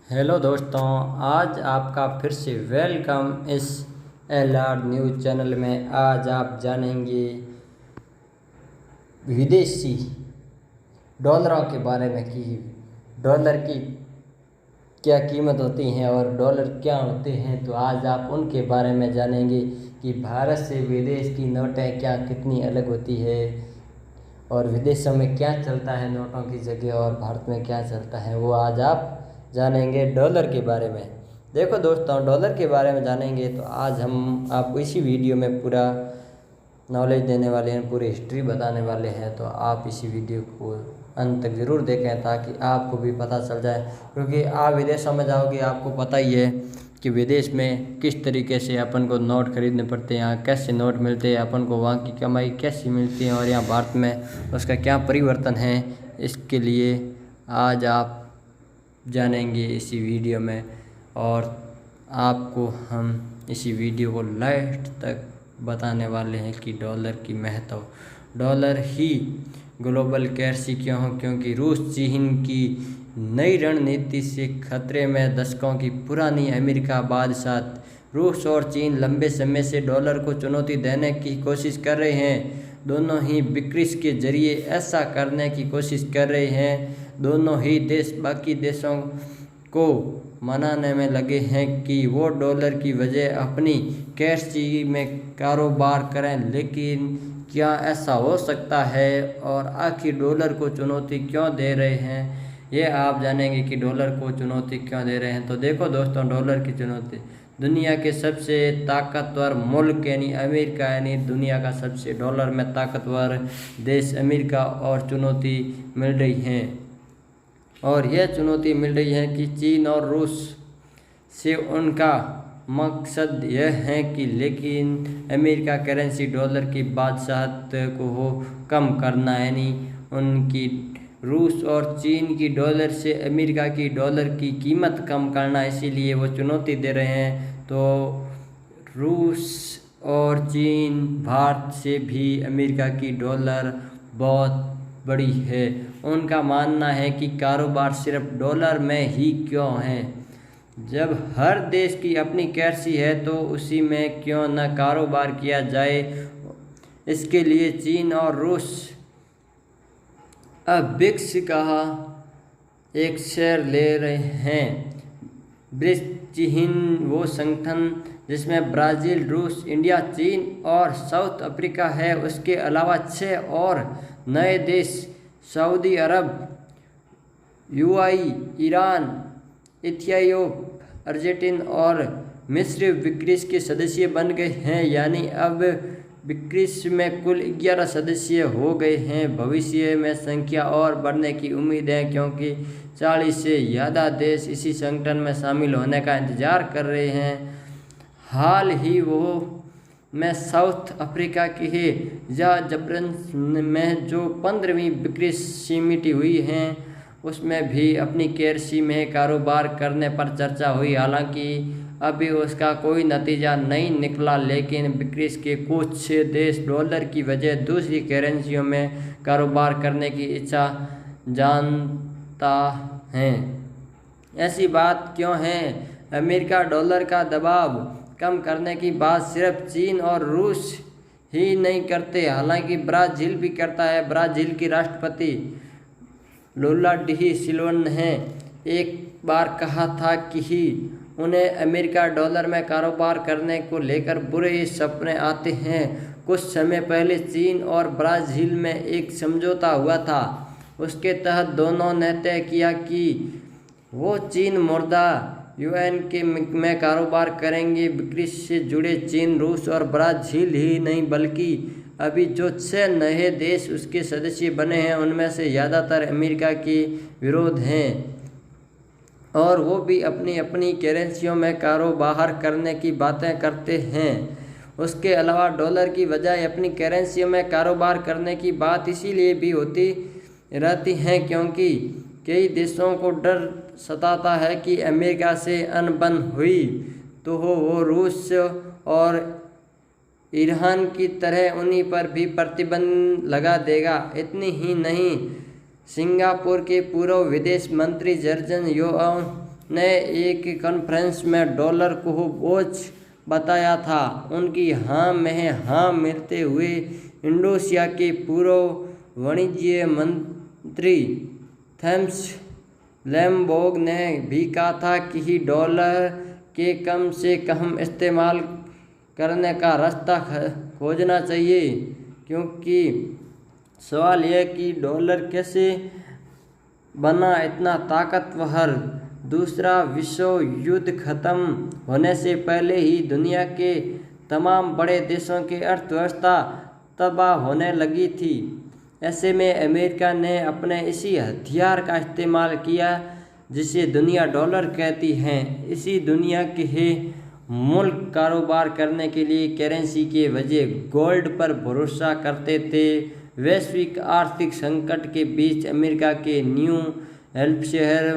Hello दोस्तों, आज आपका फिर से वेलकम इस LR न्यूज़ चैनल में। आज आप जानेंगे विदेशी डॉलरों के बारे में कि डॉलर की क्या कीमत होती है और डॉलर क्या होते हैं। तो आज आप उनके बारे में जानेंगे कि भारत से विदेश की नोटें क्या कितनी अलग होती है और विदेशों में क्या चलता है नोटों की जगह और भारत में क्या चलता है, वो आज आप जानेंगे डॉलर के बारे में। देखो दोस्तों, डॉलर के बारे में जानेंगे तो आज हम आपको इसी वीडियो में पूरा नॉलेज देने वाले हैं, पूरी हिस्ट्री बताने वाले हैं। तो आप इसी वीडियो को अंत तक ज़रूर देखें ताकि आपको भी पता चल जाए, क्योंकि आप विदेशों में जाओगे आपको पता ही है कि विदेश में किस तरीके से अपन को नोट खरीदने पड़ते हैं, यहाँ कैसे नोट मिलते हैं, अपन को वहाँ की कमाई कैसी मिलती है और यहाँ भारत में उसका क्या परिवर्तन है। इसके लिए आज आप जानेंगे इसी वीडियो में और आपको हम इसी वीडियो को लास्ट तक बताने वाले हैं कि डॉलर की महत्व, डॉलर ही ग्लोबल करेंसी क्यों हो, क्योंकि रूस चीन की नई रणनीति से खतरे में दशकों की पुरानी अमेरिका बादशाह रूस और चीन लंबे समय से डॉलर को चुनौती देने की कोशिश कर रहे हैं। दोनों ही ब्रिक्स के जरिए ऐसा करने की कोशिश कर रहे हैं। दोनों ही देश बाकी देशों को मनाने में लगे हैं कि वो डॉलर की वजह अपनी करेंसी में कारोबार करें, लेकिन क्या ऐसा हो सकता है और आखिर डॉलर को चुनौती क्यों दे रहे हैं, ये आप जानेंगे कि डॉलर को चुनौती क्यों दे रहे हैं। तो देखो दोस्तों, डॉलर की चुनौती, दुनिया के सबसे ताकतवर मुल्क यानी अमेरिका, यानी दुनिया का सबसे डॉलर में ताकतवर देश अमेरिका और चुनौती मिल रही है। और यह चुनौती मिल रही है कि चीन और रूस से उनका मकसद यह है कि लेकिन अमेरिका करेंसी डॉलर की बादशाहत को हो कम करना, यानी उनकी रूस और चीन की डॉलर से अमेरिका की डॉलर की कीमत कम करना, इसीलिए वो चुनौती दे रहे हैं। तो रूस और चीन, भारत से भी अमेरिका की डॉलर बहुत बड़ी है। उनका मानना है कि कारोबार सिर्फ डॉलर में ही क्यों है, जब हर देश की अपनी करेंसी है तो उसी में क्यों न कारोबार किया जाए। इसके लिए चीन और रूस अब ब्रिक्स का एक शेयर ले रहे हैं। ब्रिक्स वो संगठन जिसमें ब्राज़ील, रूस, इंडिया, चीन और साउथ अफ्रीका है। उसके अलावा 6 और नए देश सऊदी अरब, UAE, ईरान, इथियोपिया, अर्जेंटीना और मिस्र ब्रिक्स के सदस्य बन गए हैं। यानी अब ब्रिक्स में कुल 11 सदस्य हो गए हैं। भविष्य में संख्या और बढ़ने की उम्मीद है, क्योंकि 40 से ज़्यादा देश इसी संगठन में शामिल होने का इंतज़ार कर रहे हैं। हाल ही में साउथ अफ्रीका के जबरन में जो 15वीं ब्रिक्स समिट हुई हैं, उसमें भी अपनी करेंसी में कारोबार करने पर चर्चा हुई। हालांकि अभी उसका कोई नतीजा नहीं निकला, लेकिन ब्रिक्स के कुछ देश डॉलर की वजह दूसरी करेंसियों में कारोबार करने की इच्छा जानता हैं। ऐसी बात क्यों है? अमेरिका डॉलर का दबाव कम करने की बात सिर्फ चीन और रूस ही नहीं करते, हालांकि ब्राज़ील भी करता है। ब्राज़ील की राष्ट्रपति लुला डी सिल्वा ने एक बार कहा था कि उन्हें अमेरिका डॉलर में कारोबार करने को लेकर बुरे सपने आते हैं। कुछ समय पहले चीन और ब्राज़ील में एक समझौता हुआ था। उसके तहत दोनों ने तय किया कि वो चीन मुद्रा UN के में कारोबार करेंगे। ब्रिक्स से जुड़े चीन, रूस और ब्राज़ील ही नहीं बल्कि अभी जो 6 नए देश उसके सदस्य बने हैं, उनमें से ज़्यादातर अमेरिका के विरोध हैं और वो भी अपनी अपनी करेंसियों में कारोबार करने की बातें करते हैं। उसके अलावा डॉलर की बजाय अपनी करेंसियों में कारोबार करने की बात इसीलिए भी होती रहती है क्योंकि कई देशों को डर सताता है कि अमेरिका से अनबन हुई तो वो रूस और ईरान की तरह उन्हीं पर भी प्रतिबंध लगा देगा। इतनी ही नहीं, सिंगापुर के पूर्व विदेश मंत्री जर्जन योआंग ने एक कॉन्फ्रेंस में डॉलर को बोझ बताया था। उनकी हाँ में हाँ मिलते हुए इंडोनेशिया के पूर्व वाणिज्य मंत्री थॉमस लैम्बोग ने भी कहा था कि डॉलर के कम से कम इस्तेमाल करने का रास्ता खोजना चाहिए, क्योंकि सवाल यह कि डॉलर कैसे बना इतना ताकतवर। दूसरा विश्व युद्ध खत्म होने से पहले ही दुनिया के तमाम बड़े देशों की अर्थव्यवस्था तबाह होने लगी थी। ऐसे में अमेरिका ने अपने इसी हथियार का इस्तेमाल किया जिसे दुनिया डॉलर कहती है। इसी दुनिया के मुल्क कारोबार करने के लिए करेंसी के वजह गोल्ड पर भरोसा करते थे। वैश्विक आर्थिक संकट के बीच अमेरिका के न्यू हैम्पशायर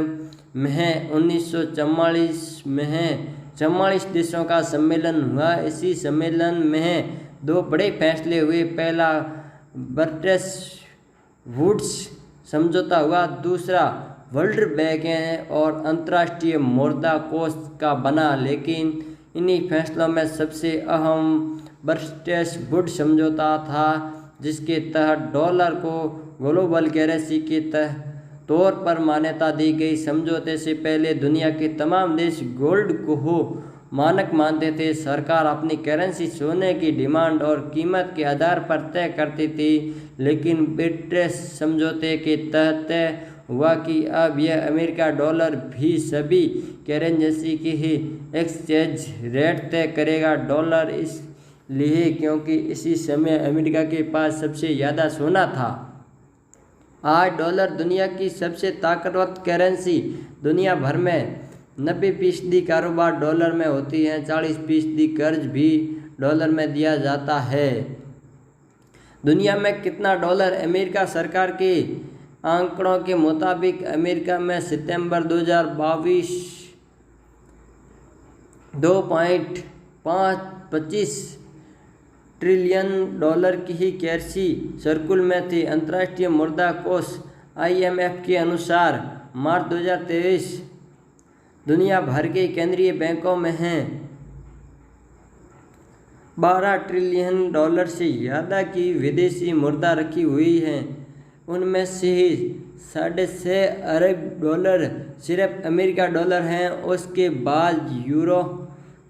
में 1944 में 44 देशों का सम्मेलन हुआ। इसी सम्मेलन में दो बड़े फैसले हुए। पहला ब्रेटन वुड्स समझौता हुआ, दूसरा वर्ल्ड बैंक और अंतर्राष्ट्रीय मुद्रा कोष का बना। लेकिन इन्हीं फैसलों में सबसे अहम ब्रेटन वुड्स समझौता था, जिसके तहत डॉलर को ग्लोबल करेंसी के तौर पर मान्यता दी गई। समझौते से पहले दुनिया के तमाम देश गोल्ड को मानक मानते थे। सरकार अपनी करेंसी सोने की डिमांड और कीमत के आधार पर तय करती थी, लेकिन ब्रेटन समझौते के तहत तय हुआ कि अब यह अमेरिका डॉलर भी सभी करेंसी की ही एक्सचेंज रेट तय करेगा। डॉलर इसलिए क्योंकि इसी समय अमेरिका के पास सबसे ज़्यादा सोना था। आज डॉलर दुनिया की सबसे ताकतवर करेंसी। दुनिया भर में 90% कारोबार डॉलर में होती है। 40% कर्ज भी डॉलर में दिया जाता है। दुनिया में कितना डॉलर? अमेरिका सरकार के आंकड़ों के मुताबिक अमेरिका में सितंबर 2022 $2.25 ट्रिलियन की ही करेंसी सर्कुल में थी। अंतर्राष्ट्रीय मुद्रा कोष IMF के अनुसार मार्च 2023 दुनिया भर के केंद्रीय बैंकों में हैं 12 ट्रिलियन से ज़्यादा की विदेशी मुद्रा रखी हुई है। उनमें से $6.5 अरब सिर्फ अमेरिका डॉलर हैं। उसके बाद यूरो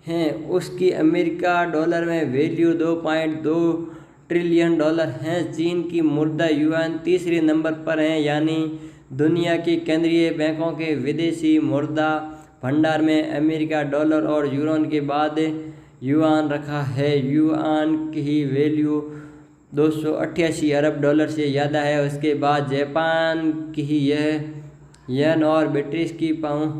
हैं। उसकी अमेरिका डॉलर में वैल्यू $2.2 ट्रिलियन है। चीन की मुद्रा युआन तीसरे नंबर पर है, यानी दुनिया के केंद्रीय बैंकों के विदेशी मुद्रा भंडार में अमेरिका डॉलर और यूरो के बाद युआन रखा है। युआन की वैल्यू $288 अरब से ज़्यादा है। उसके बाद जापान की येन और ब्रिटिश की पाउंड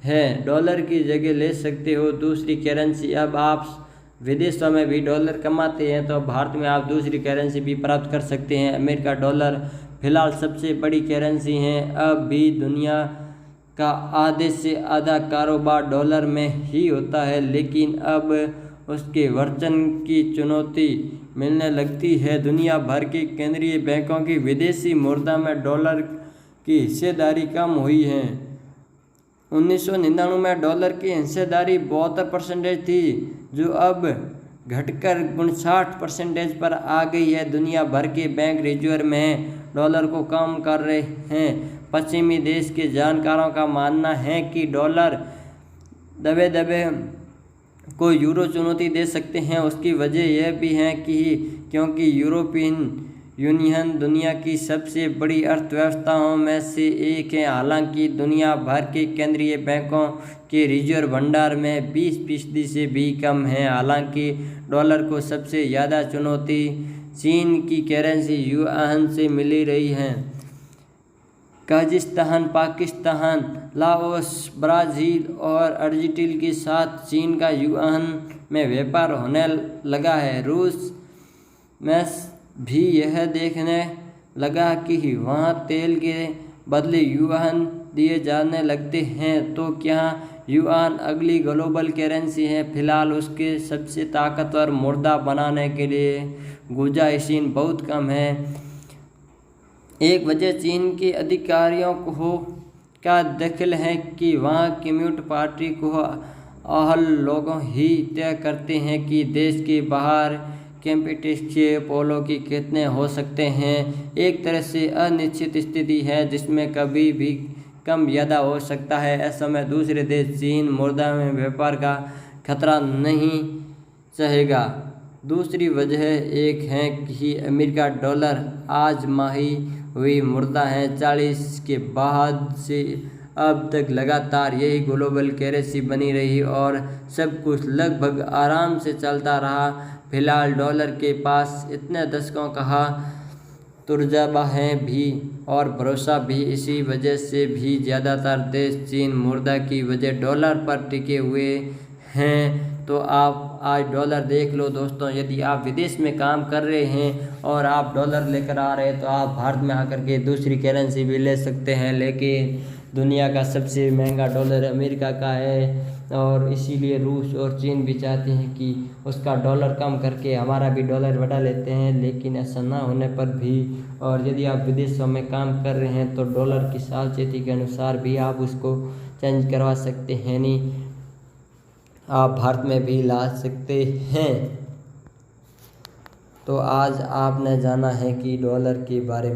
है। डॉलर की जगह ले सकते हो दूसरी करेंसी। अब आप विदेशों में भी डॉलर कमाते हैं तो भारत में आप दूसरी करेंसी भी प्राप्त कर सकते हैं। अमेरिका डॉलर फिलहाल सबसे बड़ी करेंसी है। अब भी दुनिया का आधे से आधा कारोबार डॉलर में ही होता है, लेकिन अब उसके वर्जन की चुनौती मिलने लगती है। दुनिया भर के केंद्रीय बैंकों की विदेशी मुद्रा में डॉलर की हिस्सेदारी कम हुई है। 1999 में डॉलर की हिस्सेदारी 72% थी, जो अब घटकर 59% पर आ गई है। दुनिया भर के बैंक रिजर्व में डॉलर को कम कर रहे हैं। पश्चिमी देश के जानकारों का मानना है कि डॉलर दबे दबे को यूरो चुनौती दे सकते हैं। उसकी वजह यह भी है कि क्योंकि यूरोपियन यूनियन दुनिया की सबसे बड़ी अर्थव्यवस्थाओं में से एक है। हालांकि दुनिया भर के केंद्रीय बैंकों के रिजर्व भंडार में 20% से भी कम है। हालांकि डॉलर को सबसे ज़्यादा चुनौती चीन की करेंसी युआन से मिल रही है। कजाकिस्तान, पाकिस्तान, लाओस, ब्राज़ील और अर्जेंटीना के साथ चीन का युआन में व्यापार होने लगा है। रूस में भी यह देखने लगा कि वहाँ तेल के बदले युआन दिए जाने लगते हैं। तो क्या युआन अगली ग्लोबल करेंसी है? फिलहाल उसके सबसे ताकतवर मुद्रा बनाने के लिए गुंजाइश बहुत कम है। एक वजह चीन के अधिकारियों को का दखल है कि वहाँ कम्युनिस्ट पार्टी को अहल लोगों ही तय करते हैं कि देश के बाहर कैपिटलिस्ट पोलो की कितने हो सकते हैं। एक तरह से अनिश्चित स्थिति है जिसमें कभी भी कम ज़्यादा हो सकता है। ऐसा में दूसरे देश चीन मुद्रा में व्यापार का खतरा नहीं सहेगा। दूसरी वजह एक है कि अमेरिका डॉलर आज माही हुई मुद्रा है। 40 के बाद से अब तक लगातार यही ग्लोबल करेंसी बनी रही और सब कुछ लगभग आराम से चलता रहा। फिलहाल डॉलर के पास इतने दशकों का तजुर्बा है भी और भरोसा भी। इसी वजह से भी ज़्यादातर देश चीन मुद्रा की वजह डॉलर पर टिके हुए हैं। तो आप आज डॉलर देख लो दोस्तों, यदि आप विदेश में काम कर रहे हैं और आप डॉलर लेकर आ रहे हैं तो आप भारत में आकर के दूसरी करेंसी भी ले सकते हैं, लेकिन दुनिया का सबसे महंगा डॉलर अमेरिका का है और इसीलिए रूस और चीन भी चाहते हैं कि उसका डॉलर कम करके हमारा भी डॉलर बढ़ा लेते हैं। लेकिन ऐसा ना होने पर भी और यदि आप विदेशों में काम कर रहे हैं तो डॉलर की सावचेती के अनुसार भी आप उसको चेंज करवा सकते हैं, नहीं आप भारत में भी ला सकते हैं। तो आज आपने जाना है कि डॉलर के बारे में।